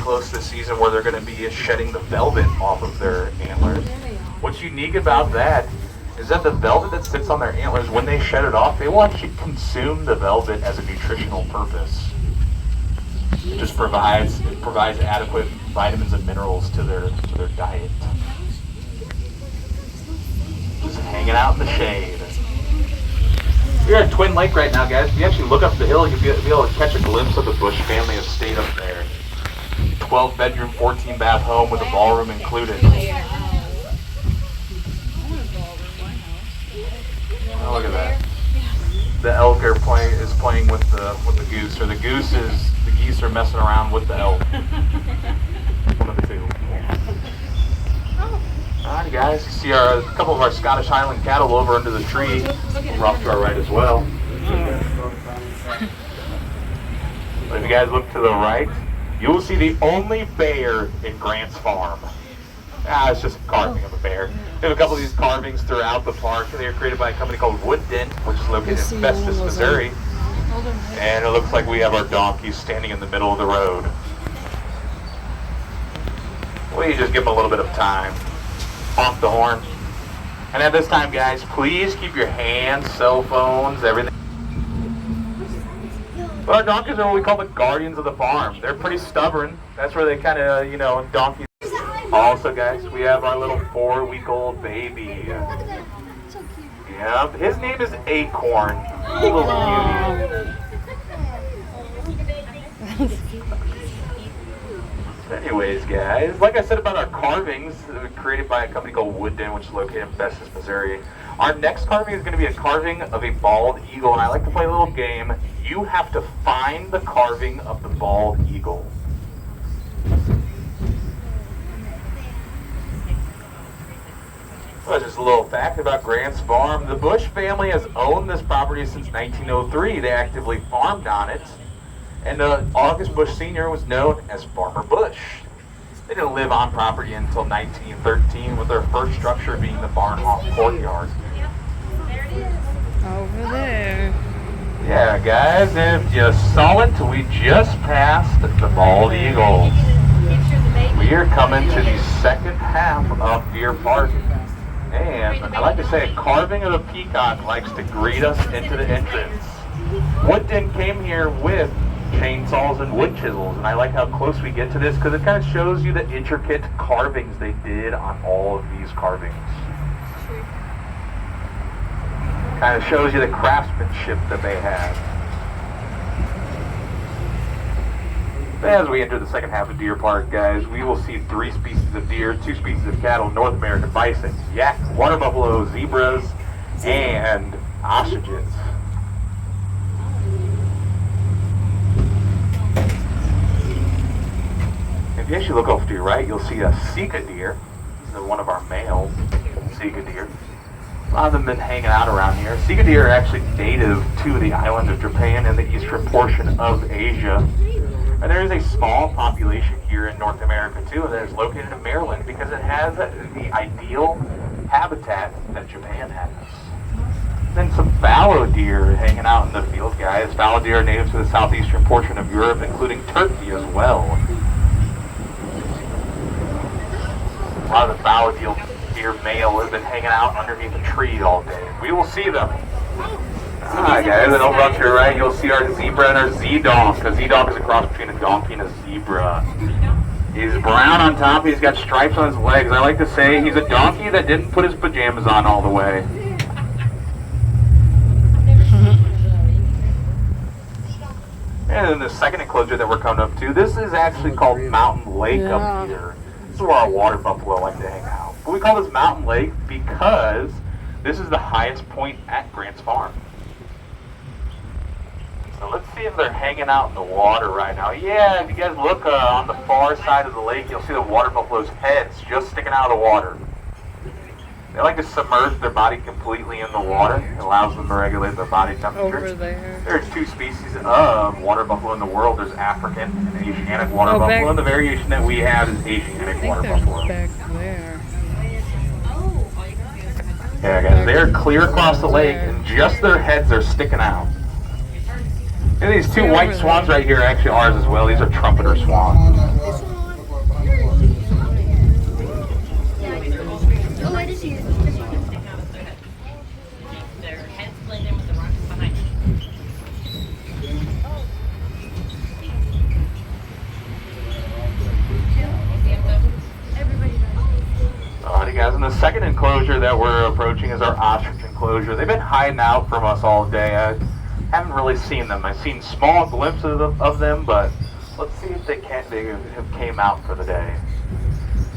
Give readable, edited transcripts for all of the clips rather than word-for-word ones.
close to the season where they're going to be shedding the velvet off of their antlers. What's unique about that is that the velvet that sits on their antlers, when they shed it off, they will actually consume the velvet as a nutritional purpose. It just provides adequate vitamins and minerals to their diet. Just hanging out in the shade. We're at Twin Lake right now, guys. If you actually look up the hill, you'll be able to catch a glimpse of the Bush family estate up there. 12-bedroom, 14-bath home with a ballroom included. Oh, look at that. The elk is playing with the goose, or the geese are messing around with the elk. One of the two. Alright, guys, you see a couple of our Scottish Highland cattle over under the tree. We're off to our right as well. But if you guys look to the right, you will see the only bear in Grant's farm. It's just a carving of a bear. We have a couple of these carvings throughout the park. They are created by a company called Wood Dent, which is located in Festus, Missouri. And it looks like we have our donkeys standing in the middle of the road. We just give them a little bit of time. Honk the horn. And at this time, guys, please keep your hands, cell phones, everything. But our donkeys are what we call the guardians of the farm. They're pretty stubborn. That's where they kind of, donkeys. Also, guys, we have our little 4-week-old baby. Yeah, his name is Acorn. Little cutie. Anyways, guys, like I said about our carvings, created by a company called Wood Dent, which is located in Festus, Missouri. Our next carving is going to be a carving of a bald eagle, and I like to play a little game. You have to find the carving of the bald eagle. Well, just a little fact about Grant's farm. The Bush family has owned this property since 1903. They actively farmed on it. And August Bush Sr. was known as Farmer Bush. They didn't live on property until 1913, with their first structure being the Barnhof courtyard. Over there. Yeah, guys, and if you saw it, we just passed the Bald Eagle. We are coming to the second half of Deer Park. And I like to say a carving of a peacock likes to greet us into the entrance. Wood Dent came here with chainsaws and wood chisels, and I like how close we get to this because it kind of shows you the intricate carvings they did on all of these carvings. Kind of shows you the craftsmanship that they had. As we enter the second half of Deer Park, guys, we will see 3 species of deer, 2 species of cattle, North American bison, yak, water buffalo, zebras, and ostriches. If you actually look off to your right, you'll see a Sika deer. This is one of our male Sika deer. A lot of them have been hanging out around here. Sika deer are actually native to the island of Japan and the eastern portion of Asia. And there is a small population here in North America too that is located in Maryland because it has the ideal habitat that Japan has. Then some fallow deer hanging out in the field, guys. Fallow deer are native to the southeastern portion of Europe, including Turkey as well. A lot of the fallow deer male have been hanging out underneath a tree all day. We will see them. Alright, guys, and over up to your right, you'll see our zebra and our Z-donk. A Z-donk is a cross between a donkey and a zebra. He's brown on top, he's got stripes on his legs. I like to say he's a donkey that didn't put his pajamas on all the way. And then the second enclosure that we're coming up to, this is actually called Mountain Lake up here. This is where our water buffalo like to hang out. But we call this Mountain Lake because this is the highest point at Grant's farm. So let's see if they're hanging out in the water right now. Yeah, if you guys look on the far side of the lake, you'll see the water buffalo's heads just sticking out of the water. They like to submerge their body completely in the water. It allows them to regulate their body temperature. Over there. There are 2 species of water buffalo in the world. There's African and Asiatic water buffalo, and the variation that we have is Asiatic water buffalo. Back there. Yeah, guys, they're clear across the lake, and just their heads are sticking out. And these 2 white swans right here are actually ours as well. These are trumpeter swans. the second enclosure that we're approaching is our ostrich enclosure. They've been hiding out from us all day. I haven't really seen them. I've seen small glimpses of them, but let's see if they have came out for the day.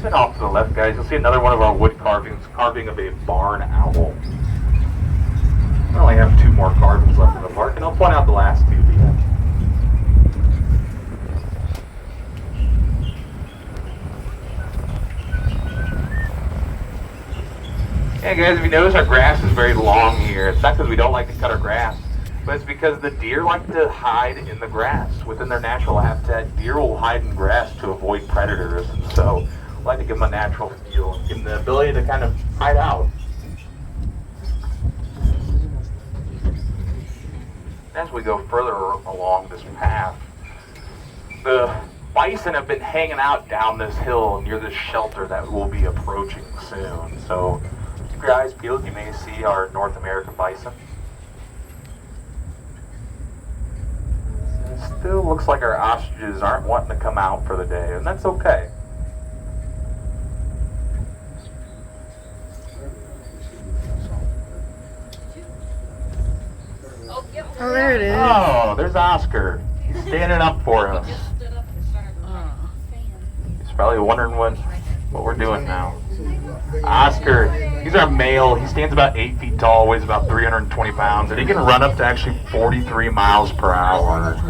Then off to the left, guys, you'll see another one of our wood carving of a barn owl. I only have 2 more carvings left in the park, and I'll point out the last 2 to you. Yeah, guys, if you notice, our grass is very long here. It's not because we don't like to cut our grass, but it's because the deer like to hide in the grass. Within their natural habitat, deer will hide in grass to avoid predators, and so I like to give them a natural feel and give them the ability to kind of hide out. As we go further along this path, the bison have been hanging out down this hill near this shelter that we'll be approaching soon. So keep your eyes peeled. You may see our North American bison. It still looks like our ostriches aren't wanting to come out for the day, and that's okay. Oh, there it is. Oh, there's Oscar. He's standing up for us. He's probably wondering what we're doing now. Oscar, he's our male. He stands about 8 feet tall, weighs about 320 pounds, and he can run up to actually 43 miles per hour.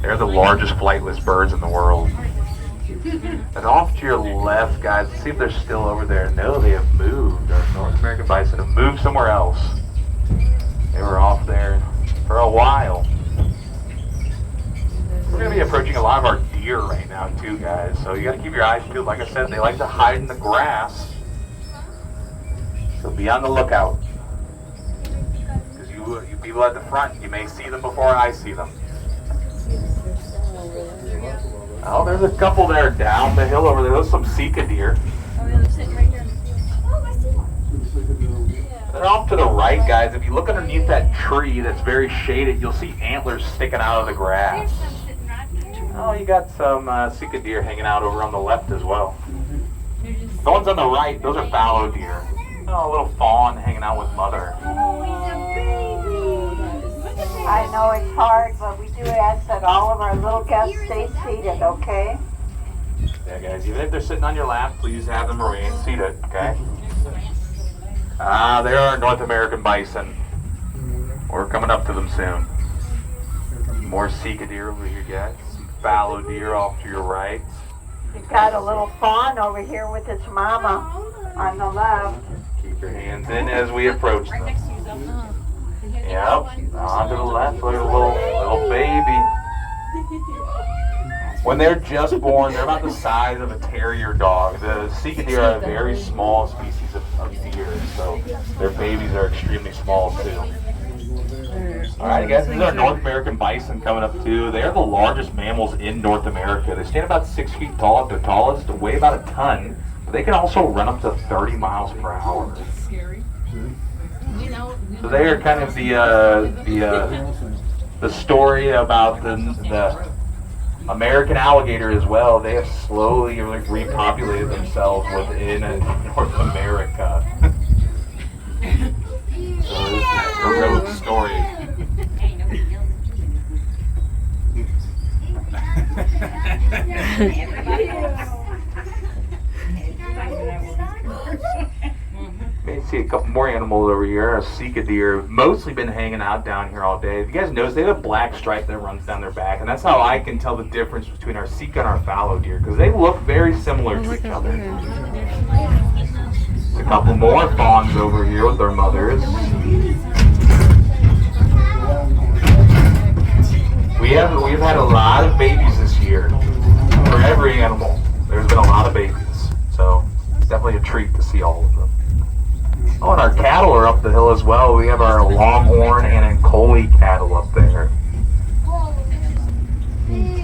They're the largest flightless birds in the world. And off to your left, guys, let's see if they're still over there. No, they have moved. Our North American bison have moved somewhere else. They were off there for a while. We're going to be approaching a lot of our deer right now too, guys. So you got to keep your eyes peeled. Like I said, they like to hide in the grass. So be on the lookout. Because you people at the front, you may see them before I see them. Oh, there's a couple there down the hill over there. Those are some Sika deer. Oh, yeah, they're sitting right here in the field. Oh, I see one. They're off to the right, guys. If you look underneath that tree that's very shaded, you'll see antlers sticking out of the grass. Oh, you got some Sika deer hanging out over on the left as well. The ones on the right, those are fallow deer. Oh, a little fawn hanging out with mother. I know it's hard, but we do ask that all of our little guests stay seated, okay? Yeah, guys, even if they're sitting on your lap, please have them remain seated, okay? There are North American bison. We're coming up to them soon. More Sika deer over here, guys. Some fallow deer off to your right. We've got a little fawn over here with its mama on the left. Keep your hands in as we approach them. Yep, on to the left, look at a little baby. When they're just born, they're about the size of a terrier dog. The Sika deer are a very small species of deer, so their babies are extremely small too. Alright guys, these are North American bison coming up too. They are the largest mammals in North America. They stand about 6 feet tall at their tallest, weigh about a ton, but they can also run up to 30 miles per hour. So they are kind of the story about the American alligator as well. They have slowly repopulated themselves within North America. So it's a real story. You may see a couple more animals over here. Our Sika deer have mostly been hanging out down here all day. If you guys notice, they have a black stripe that runs down their back, and that's how I can tell the difference between our Sika and our fallow deer, because they look very similar to each other. A couple more fawns over here with their mothers. We've had a lot of babies this year. For every animal, there's been a lot of babies. So it's definitely a treat to see all of them. Oh, and our cattle are up the hill as well. We have our Longhorn and Ankole cattle up there.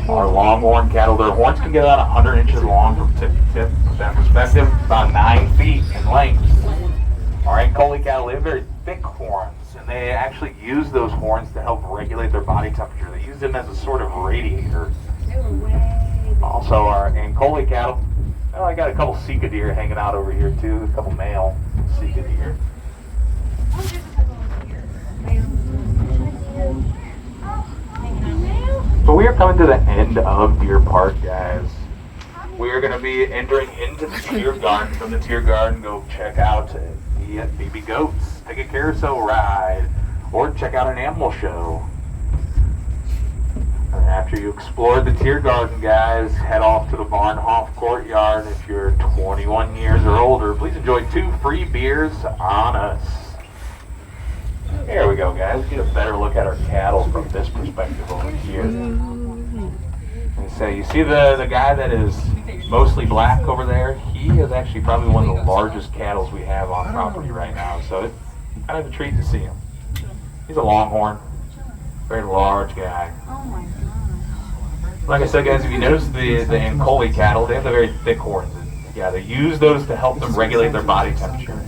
Our Longhorn cattle, their horns can get about 100 inches long from tip to tip. For that perspective, about 9 feet in length. Our Ankole cattle, they have very thick horns, and they actually use those horns to help regulate their body temperature. They use them as a sort of radiator. Also, our Ankole cattle, Oh, I got a couple Sika deer hanging out over here too. A couple male Sika deer. So we are coming to the end of Deer Park, guys. We are going to be entering into the Tier Garden. From the Tier Garden, go check out the baby goats, take a carousel ride, or check out an animal show. And after you explore the Tier Garden, guys, head off to the Barnhof Courtyard. If you're 21 years or older, please enjoy 2 free beers on us. There we go, guys. Get a better look at our cattle from this perspective over here. And so you see the guy that is mostly black over there? He is actually probably one of the largest cattle we have on property right now. So it's kind of a treat to see him. He's a longhorn. Very large guy. Like I said, guys, if you notice the Ancoli cattle, they have the very thick horns. And yeah, they use those to help them regulate their body temperature.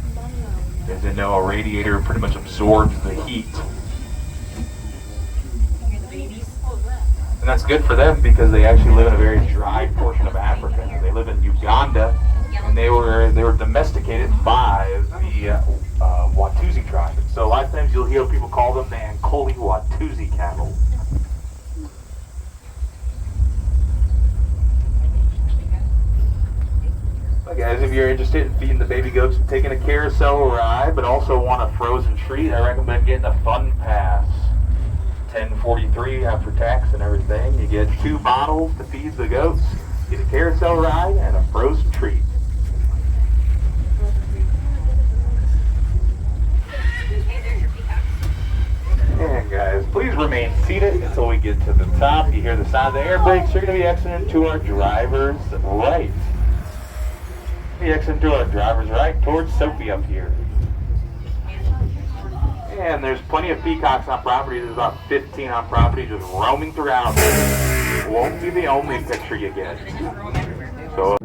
As they know, a radiator pretty much absorbs the heat. And that's good for them because they actually live in a very dry portion of Africa. They live in Uganda, and they were domesticated by the Watusi tribe. So a lot of times you'll hear people call them the Ancoli Watusi cattle. Well, guys, if you're interested in feeding the baby goats and taking a carousel ride, but also want a frozen treat, I recommend getting a fun pass. $10.43 after tax and everything. You get 2 bottles to feed the goats, get a carousel ride, and a frozen treat. And guys, please remain seated until we get to the top. You hear the sound of the air brakes. You're going to be exiting to our driver's right. Be exiting to our driver's right towards Sophie up here. And there's plenty of peacocks on property. There's about 15 on property just roaming throughout. It won't be the only picture you get. So